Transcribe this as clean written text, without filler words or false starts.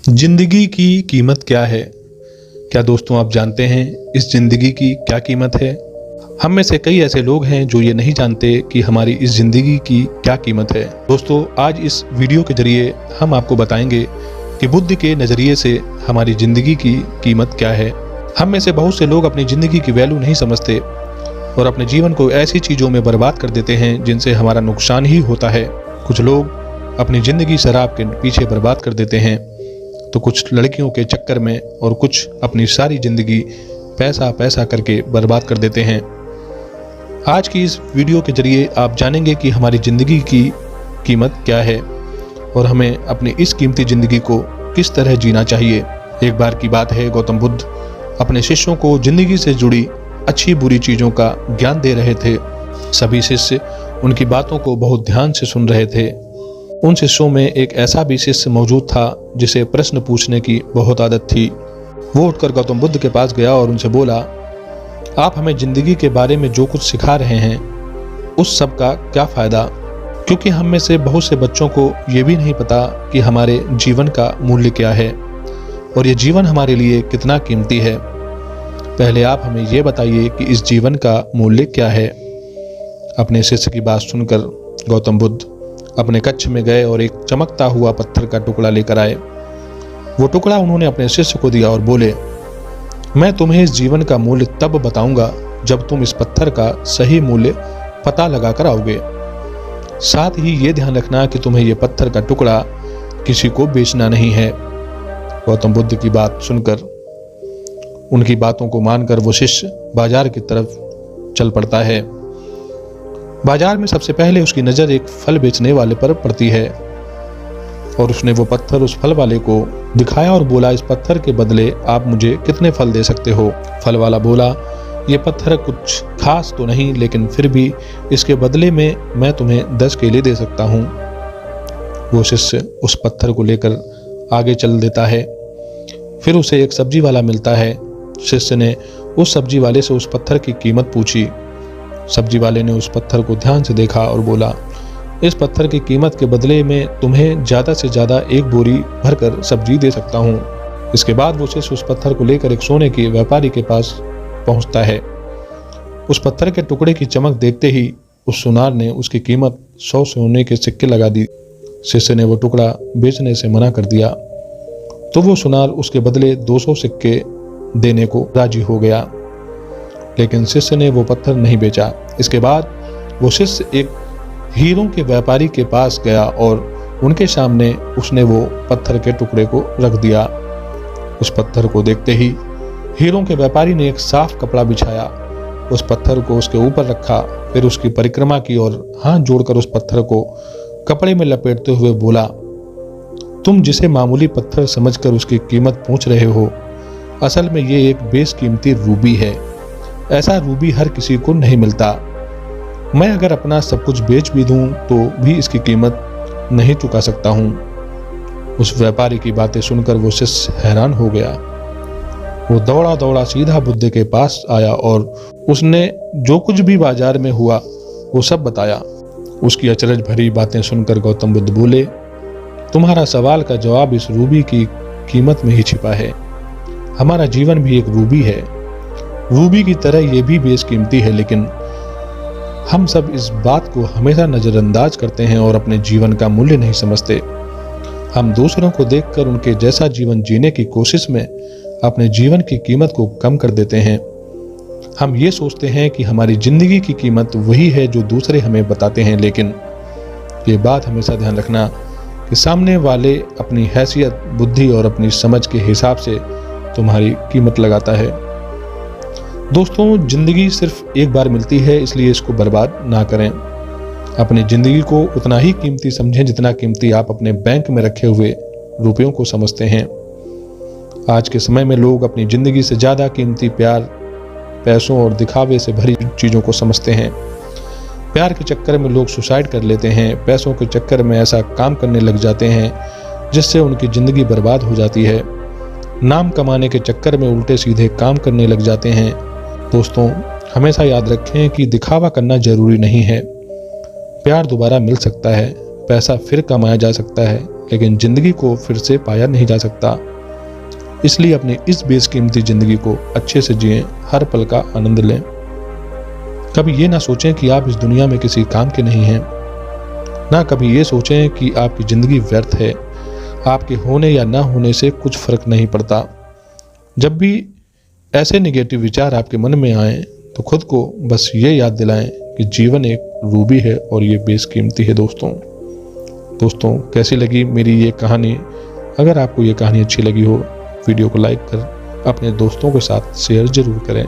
जिंदगी की कीमत क्या है? क्या दोस्तों आप जानते हैं इस जिंदगी की क्या कीमत है? हम में से कई ऐसे लोग हैं जो ये नहीं जानते कि हमारी इस जिंदगी की क्या कीमत है। दोस्तों आज इस वीडियो के जरिए हम आपको बताएंगे कि बुद्ध के नज़रिए से हमारी जिंदगी की कीमत क्या है। हम में से बहुत से लोग अपनी जिंदगी की वैल्यू नहीं समझते और अपने जीवन को ऐसी चीज़ों में बर्बाद कर देते हैं जिनसे हमारा नुकसान ही होता है। कुछ लोग अपनी जिंदगी शराब के पीछे बर्बाद कर देते हैं, तो कुछ लड़कियों के चक्कर में और कुछ अपनी सारी जिंदगी पैसा पैसा करके बर्बाद कर देते हैं। आज की इस वीडियो के जरिए आप जानेंगे कि हमारी ज़िंदगी की कीमत क्या है और हमें अपनी इस कीमती ज़िंदगी को किस तरह जीना चाहिए। एक बार की बात है, गौतम बुद्ध अपने शिष्यों को ज़िंदगी से जुड़ी अच्छी बुरी चीज़ों का ज्ञान दे रहे थे। सभी शिष्य उनकी बातों को बहुत ध्यान से सुन रहे थे। उन शिष्यों में एक ऐसा भी शिष्य मौजूद था जिसे प्रश्न पूछने की बहुत आदत थी। वो उठकर गौतम बुद्ध के पास गया और उनसे बोला, आप हमें जिंदगी के बारे में जो कुछ सिखा रहे हैं उस सब का क्या फ़ायदा? क्योंकि हम में से बहुत से बच्चों को ये भी नहीं पता कि हमारे जीवन का मूल्य क्या है और ये जीवन हमारे लिए कितना कीमती है। पहले आप हमें ये बताइए कि इस जीवन का मूल्य क्या है। अपने शिष्य की बात सुनकर गौतम बुद्ध अपने कक्ष में गए और एक चमकता हुआ पत्थर का टुकड़ा लेकर आए। वो टुकड़ा उन्होंने अपने शिष्य को दिया और बोले, मैं तुम्हें इस जीवन का मूल्य तब बताऊंगा जब तुम इस पत्थर का सही मूल्य पता लगा कर आओगे। साथ ही ये ध्यान रखना कि तुम्हें ये पत्थर का टुकड़ा किसी को बेचना नहीं है। गौतम बुद्ध की बात सुनकर, उनकी बातों को मानकर वो शिष्य बाजार की तरफ चल पड़ता है। बाजार में सबसे पहले उसकी नज़र एक फल बेचने वाले पर पड़ती है और उसने वो पत्थर उस फल वाले को दिखाया और बोला, इस पत्थर के बदले आप मुझे कितने फल दे सकते हो? फल वाला बोला, ये पत्थर कुछ खास तो नहीं, लेकिन फिर भी इसके बदले में मैं तुम्हें 10 केले दे सकता हूँ। वो शिष्य उस पत्थर को लेकर आगे चल देता है। फिर उसे एक सब्जी वाला मिलता है। शिष्य ने उस सब्जी वाले से उस पत्थर की कीमत पूछी। सब्जी वाले ने उस पत्थर को ध्यान से देखा और बोला, इस पत्थर की कीमत के बदले में तुम्हें ज़्यादा से ज़्यादा 1 बोरी भरकर सब्जी दे सकता हूँ। इसके बाद वो शिष्य उस पत्थर को लेकर एक सोने के व्यापारी के पास पहुँचता है। उस पत्थर के टुकड़े की चमक देखते ही उस सुनार ने उसकी कीमत 100 सोने के सिक्के लगा दी। शिष्य ने वो टुकड़ा बेचने से मना कर दिया, तो वो सुनार उसके बदले 200 सिक्के देने को राजी हो गया, लेकिन शिष्य ने वो पत्थर नहीं बेचा। इसके बाद वो शिष्य एक हीरों के व्यापारी के पास गया और उनके सामने उसने वो पत्थर के टुकड़े को रख दिया। उस पत्थर को देखते ही हीरों के व्यापारी ने एक साफ कपड़ा बिछाया, उस पत्थर को उसके ऊपर रखा, फिर उसकी परिक्रमा की और हाथ जोड़कर उस पत्थर को कपड़े में लपेटते हुए बोला, तुम जिसे मामूली पत्थर समझकर उसकी कीमत पूछ रहे हो, असल में ये एक बेशकीमती रूबी है। ऐसा रूबी हर किसी को नहीं मिलता। मैं अगर अपना सब कुछ बेच भी दूं तो भी इसकी कीमत नहीं चुका सकता हूं। उस व्यापारी की बातें सुनकर वो शिष्य हैरान हो गया। वो दौड़ा दौड़ा सीधा बुद्ध के पास आया और उसने जो कुछ भी बाजार में हुआ वो सब बताया। उसकी अचरज भरी बातें सुनकर गौतम बुद्ध बोले, तुम्हारा सवाल का जवाब इस रूबी की कीमत में ही छिपा है। हमारा जीवन भी एक रूबी है। रूबी की तरह ये भी बेशकीमती है, लेकिन हम सब इस बात को हमेशा नज़रअंदाज करते हैं और अपने जीवन का मूल्य नहीं समझते। हम दूसरों को देखकर उनके जैसा जीवन जीने की कोशिश में अपने जीवन की कीमत को कम कर देते हैं। हम ये सोचते हैं कि हमारी ज़िंदगी की कीमत वही है जो दूसरे हमें बताते हैं, लेकिन ये बात हमेशा ध्यान रखना कि सामने वाले अपनी हैसियत, बुद्धि और अपनी समझ के हिसाब से तुम्हारी कीमत लगाता है। दोस्तों, जिंदगी सिर्फ एक बार मिलती है, इसलिए इसको बर्बाद ना करें। अपनी जिंदगी को उतना ही कीमती समझें जितना कीमती आप अपने बैंक में रखे हुए रुपयों को समझते हैं। आज के समय में लोग अपनी जिंदगी से ज़्यादा कीमती प्यार, पैसों और दिखावे से भरी चीज़ों को समझते हैं। प्यार के चक्कर में लोग सुसाइड कर लेते हैं। पैसों के चक्कर में ऐसा काम करने लग जाते हैं जिससे उनकी ज़िंदगी बर्बाद हो जाती है। नाम कमाने के चक्कर में उल्टे सीधे काम करने लग जाते हैं। दोस्तों, हमेशा याद रखें कि दिखावा करना जरूरी नहीं है। प्यार दोबारा मिल सकता है, पैसा फिर कमाया जा सकता है, लेकिन जिंदगी को फिर से पाया नहीं जा सकता। इसलिए अपनी इस बेशकीमती जिंदगी को अच्छे से जिएं, हर पल का आनंद लें। कभी ये ना सोचें कि आप इस दुनिया में किसी काम के नहीं हैं, ना कभी ये सोचें कि आपकी जिंदगी व्यर्थ है। आपके होने या ना होने से कुछ फर्क नहीं पड़ता। जब भी ऐसे नेगेटिव विचार आपके मन में आए तो खुद को बस ये याद दिलाएं कि जीवन एक रूबी है और ये बेशकीमती है। दोस्तों कैसी लगी मेरी ये कहानी? अगर आपको ये कहानी अच्छी लगी हो, वीडियो को लाइक कर अपने दोस्तों के साथ शेयर जरूर करें।